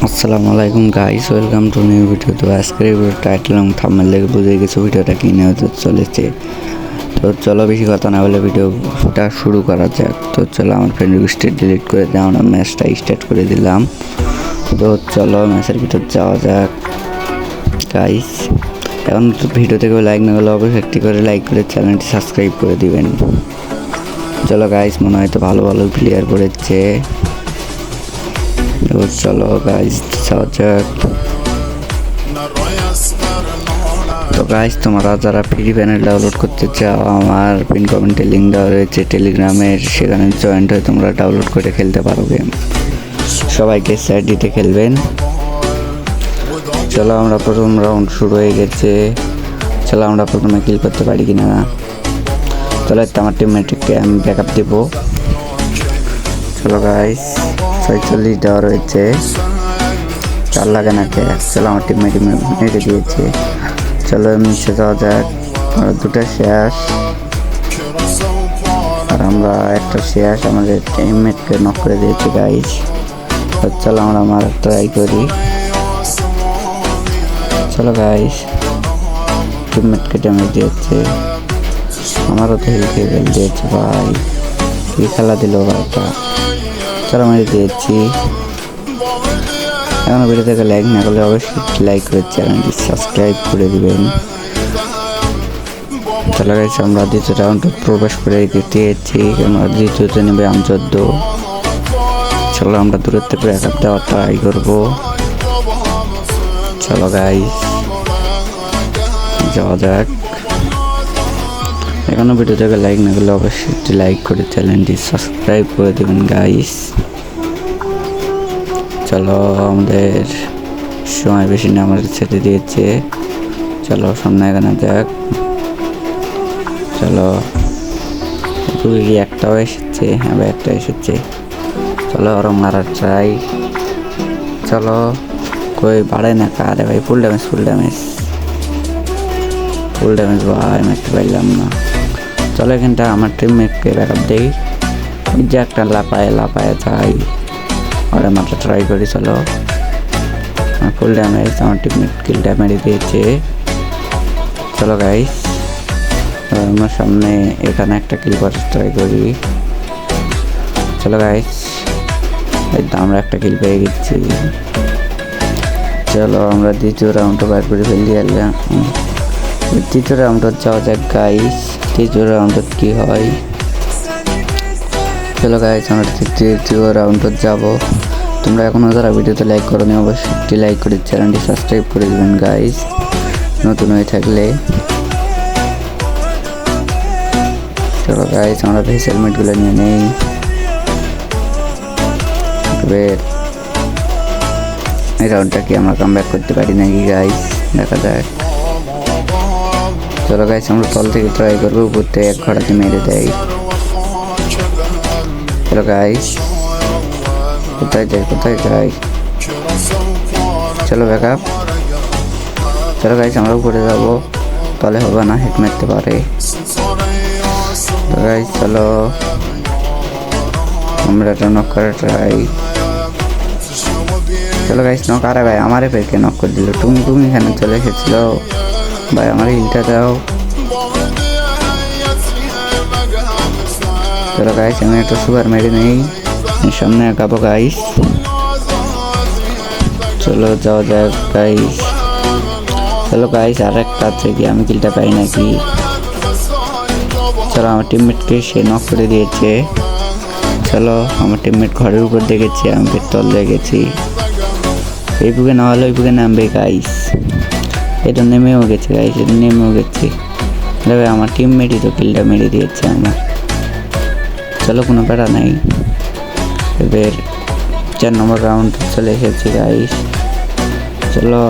আসসালামু আলাইকুম guys, welcome to new video. তো আজকের ভিডিও টাইটেল এবং থাম্বনেল দেখে বুঝে গেছো ভিডিওটা কি নিয়ে হতে চলেছে। তো চলো বেশি কথা না বলে ভিডিওটা শুরু করা যাক। তো চলো আমার ফ্রেন্ড রিকোয়েস্ট ডিলিট করে দিয়ে আমরা ম্যাচটা স্টার্ট করে দিলাম। তো চলো ম্যাচের ভিতর যাওয়া যাক গাইস। এখন তো ভিডিও থেকে লাইক না করলে অবশ্যই একটি করে লাইক করে চ্যানেলটি সাবস্ক্রাইব করে দিবেন। চলো গাইস, মনে হয় তো ভালো ভালো প্লেয়ার পড়েছে। তো চলো গাইস যাওয়া যাক। তো গাইস, তোমরা যারা ফ্রি প্যানেল ডাউনলোড করতে চাও, আমার পিন কমেন্টে লিঙ্ক দেওয়া রয়েছে টেলিগ্রামের, সেখানে জয়েন্ট হয়ে তোমরা ডাউনলোড করে খেলতে পারো গেম। সবাইকে স্যার দিতে খেলবেন। চলো আমরা প্রথম রাউন্ড শুরু হয়ে গেছে। চলো আমরা প্রথমে কিল করতে পারি কিনা। চলো আমার টিমমেটকে আমি ব্যাক আপ দেবো। চলো গাইস, 46 দেওয়া রয়েছে, 4 লাগে না কে। চলো আমার টিম মেরে দিয়েছে। চলো নিচে যাওয়া যাক। আমরা দুটো শেষ আর আমরা একটা শেষ, আমাদের টিমমেটকে নক করে দিয়েছি গাইস। চলো আমরা মারা ট্রাই করি। চলো গাইস, টিমমেটকে ড্যামেজ দিয়েছে, আমারও তো হিল খেয়ে দিয়েছে ভাই। কি খেলা দিল ভাইটা। চলো মেরে দিয়েছি। এখন ভিডিও থেকে লাইক না করলে অবশ্যই লাইক করে চ্যানেলটি সাবস্ক্রাইব করে দিবেন। চলো গাইস, আমরা দ্বিতীয় রাউন্ডে প্রবেশ করে দিয়েছি। আমরা দ্বিতীয়তে নেবে আমজদ্দ। চলো আমরা দূরের থেকে ব্যাক আপ দেওয়ার ট্রাই করবো। চলো গাইস যাওয়া যাক। এখনো ভিডিও থেকে লাইক না করলে অবশ্যই একটি লাইক করে চ্যানেলটি সাবস্ক্রাইব করে দেবেন গাইস। চলো আমাদের সময় বেশি না, আমাদের ছেড়ে দিয়েছে। চলো সামনে এখানে যাক। চলো একটাও এসেছে, আবার একটা এসেছে। চলো ওরা মারার ট্রাই। চলো কই বাড়ে না কারে ভাই। ফুল ড্যামেজ ভাই, মারতে পারলাম না। চলো এখানটা আমার টিমমেটকে ব্যাক আপ দেই। যে একটা লাপায় যাই, ওরা মারতে ট্রাই করি। চলো ফুল ড্যামেজ, আমার টিমমেট কিলটা মেরে দিয়েছে। চলো গাইস, আমার সামনে এখানে একটা কিল করার ট্রাই করি। চলো গাইস, আমরা একটা কিল পেয়ে গেছি। চলো আমরা দ্বিতীয় রাউন্ডটা বার করে ফেলি। তৃতীয় রাউন্ডে যাওয়া যাক গাইস। তৃতীয় রাউন্ডে কি হয়। চলো গাইস, আমরা তৃতীয় রাউন্ডে যাবো। তোমরা এখনো যারা ভিডিওতে লাইক করো নি, অবশ্যই একটি লাইক করে চ্যানেলটি সাবস্ক্রাইব করে দেবেন গাইস, নতুন হয়ে থাকলে। চলো গাইস, আমরা ভেস হেলমেটগুলো নিয়ে নেই। এই রাউন্ডটা কি আমরা কামব্যাক করতে পারি নাকি গাইস, দেখা যাক। চলো গাইস, আমরা তল থেকে ট্রাই করবো, উপর থেকে এক ঘোড়াতে মেরে দেয়। চলো গাইস, কোথায় যাই। চলো ব্যাক আপ। চলো গাইস, আমরা উপরে যাবো, তলে হবে না, হেড মারতে পারে। গাইস চলো আমরা এটা নক করে ট্রাই। চলো গাইস নক। আরে ভাই আমারে পেকে নক করে দিল। তুমি এখানে চলে এসেছিল ভাই, আমার হিলটা দাও। চলো গাইস, আমি একটা সুপার মেরে নেই, সামনে আঁকাবো গাইস। চলো যাওয়া যাক গাইস। চলো গাইস, আর একটা আছে কি আমি কিলটা পাই নাকি। চলো আমার টিমমেটকে সে নক করে দিয়েছে। চলো আমার টিমমেট ঘরের উপর দেখেছি, আমি তল দেখেছি। এই বুকে না হলে ওই বুকে নামবে গাইস। এটা নেমেও গেছে গাইস, এটা নেমেও গেছে। দেখবে আমার টিমমেটই তো কিলটা মেরে দিয়েছে আমার। চলো কোনো প্যারা নাই। এবার 4 নম্বর রাউন্ড চলে এসেছি গাইস। চলো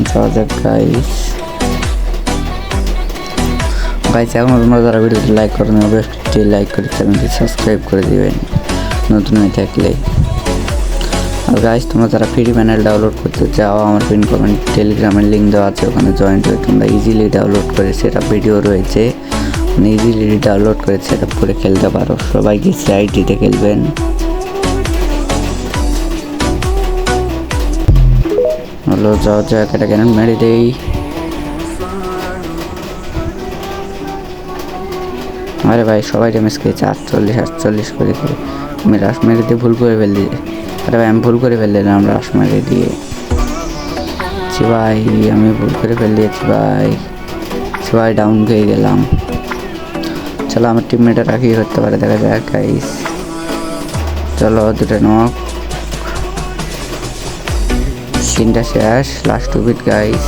যাওয়া যাক গাইস। এখন তোমরা যারা ভিডিওটি লাইক করেন, অবশ্যই লাইক করে চ্যানেলটি সাবস্ক্রাইব করে দিবেন, নতুন হয়ে থাকলে। আর গাইস, তোমরা যারা ফ্রি প্যানেল ডাউনলোড করতে চাও, আমার পিন কমেন্ট টেলিগ্রামের লিঙ্ক দেওয়া আছে, ওখানে জয়েন্ট হয়ে তোমরা ইজিলি ডাউনলোড করে সেটা ভিডিও রয়েছে, ইজিলি ডাউনলোড করে সেট আপ করে খেলতে পারো। সবাইকে সাইটিতে খেলবেন। চলো যাও যাক, এটা কেন মেরে দেই। আরে ভাই সবাই ড্যামেজ খেয়েছে, 48 করে করে। আমি রাশ মেরে দিয়ে ভুল করে ফেললি। আরে ভাই আমি ভুল করে ফেললাম রাশ মেরে দিয়ে। ভাই আমি ভুল করে ফেল দিয়েছি ভাই। ভাই ডাউন হয়ে গেলাম। চলো আমার টিমমেটরা কি করতে পারে দেখা যাক গাইস। চলো দুটো নক, সিনটা শেষ, লাস্ট টু বিট গাইস।